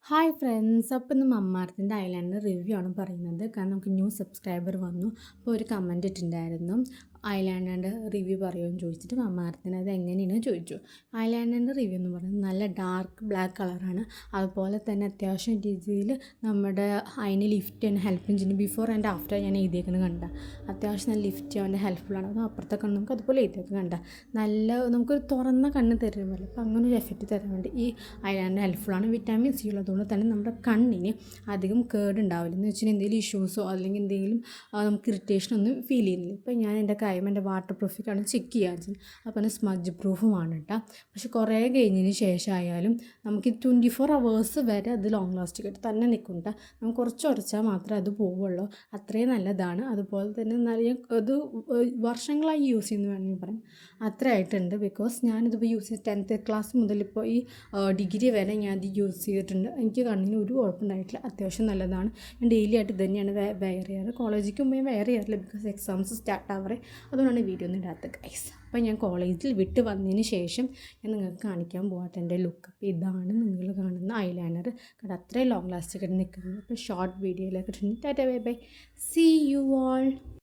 Hi friends, അപ്പോൾ ഇന്ന് മമ്മാർത്തിൻ്റെ ഐലാൻഡർ review ആണ് പറയുന്നത്. കാരണം നമുക്ക് ന്യൂ സബ്സ്ക്രൈബർ വന്നു. അപ്പോൾ ഒരു കമൻറ്റ് ഇട്ടിട്ടുണ്ടായിരുന്നു, ഐലാൻഡറിൻ്റെ റിവ്യൂ പറയുമെന്ന് ചോദിച്ചിട്ട്. മമ്മാർത്തിന് അത് എങ്ങനെയാണ് ചോദിച്ചു. ഐലാൻഡറിൻ്റെ റിവ്യൂ എന്ന് പറയുന്നത് നല്ല ഡാർക്ക് ബ്ലാക്ക് കളറാണ്. അതുപോലെ തന്നെ അത്യാവശ്യം രീതിയിൽ നമ്മുടെ അതിന് ലിഫ്റ്റ് ചെയ്യാൻ ഹെൽപ്പും ചെയ്യുന്നു. ബിഫോർ ആൻഡ് ആഫ്റ്റർ ഞാൻ എഴുതിയേക്കുന്നത് കണ്ട അത്യാവശ്യം നല്ല ലിഫ്റ്റ് ചെയ്യാൻ ഹെൽപ്ഫുള്ളാണ്. അത് അപ്പുറത്തെ കണ്ണ് നമുക്ക് അതുപോലെ എഴുതിയേക്കുന്നത് കണ്ട നല്ല നമുക്കൊരു തുറന്ന കണ്ണ് തരാൻ പറ്റില്ല. അപ്പോൾ അങ്ങനെ ഒരു എഫക്റ്റ് തരാൻ വേണ്ടി ഈ ഐലാൻഡർ ഹെൽപ്ഫുള്ളാണ്. വിറ്റാമിൻ സി ഉള്ളതുകൊണ്ട് തന്നെ നമ്മുടെ കണ്ണിന് അധികം കേട് ഉണ്ടാവില്ല. എന്ന് വെച്ചാൽ എന്തെങ്കിലും ഇഷ്യൂസോ അല്ലെങ്കിൽ എന്തെങ്കിലും നമുക്ക് ഇറിറ്റേഷനൊന്നും ഫീൽ ചെയ്യുന്നില്ല. ഇപ്പോൾ ഞാൻ എൻ്റെ എൻ്റെ വാട്ടർ പ്രൂഫിക്കാണ് ചെക്ക് ചെയ്യാറ്. അപ്പോൾ സ്മജ് പ്രൂഫുമാണ് കേട്ടോ. പക്ഷെ കുറേ കഴിഞ്ഞതിന് ശേഷമായാലും നമുക്ക് 24 hours വരെ അത് ലോങ് ലാസ്റ്റിക് ആയിട്ട് തന്നെ നിൽക്കും കേട്ടോ. നമുക്ക് കുറച്ച് ഉരച്ചാൽ മാത്രമേ അത് പോവുള്ളൂ. അത്രയും നല്ലതാണ്. അതുപോലെ തന്നെ അത് വർഷങ്ങളായി യൂസ് ചെയ്യുന്നു വേണമെങ്കിൽ പറയാം. അത്ര ആയിട്ടുണ്ട്. ബിക്കോസ് ഞാനിതിപ്പോൾ യൂസ് ചെയ്ത് 10th ക്ലാസ് മുതൽ ഇപ്പോൾ ഈ ഡിഗ്രി വരെ ഞാൻ ഇത് യൂസ് ചെയ്തിട്ടുണ്ട്. എനിക്ക് കണ്ണിന് ഒരു കുഴപ്പമുണ്ടായിട്ടില്ല. അത്യാവശ്യം നല്ലതാണ്. ഞാൻ ഡെയിലി ആയിട്ട് ഇത് തന്നെയാണ് വെയർ ചെയ്യാറ്. കോളേജിലേക്ക് മുമ്പ് ഞാൻ വെയർ ചെയ്യാറില്ല, ബിക്കോസ് എക്സാംസ് സ്റ്റാർട്ട് ആവാറ്. അതുകൊണ്ടാണ് വീഡിയോ ഒന്നും ഇടാത്തത് ഗൈസ്. അപ്പോൾ ഞാൻ കോളേജിൽ വിട്ട് വന്നതിന് ശേഷം ഞാൻ നിങ്ങൾക്ക് കാണിക്കാൻ പോകട്ടെ എൻ്റെ ലുക്ക്. അപ്പോൾ ഇതാണ് നിങ്ങൾ കാണുന്ന ഐലൈനർ. കാരണം അത്രയും ലോങ് ലാസ്റ്റിക് ആയിട്ട് നിൽക്കുന്നത്. അപ്പോൾ ഷോർട്ട് വീഡിയോയിലേക്ക് tata bye bye, see you all.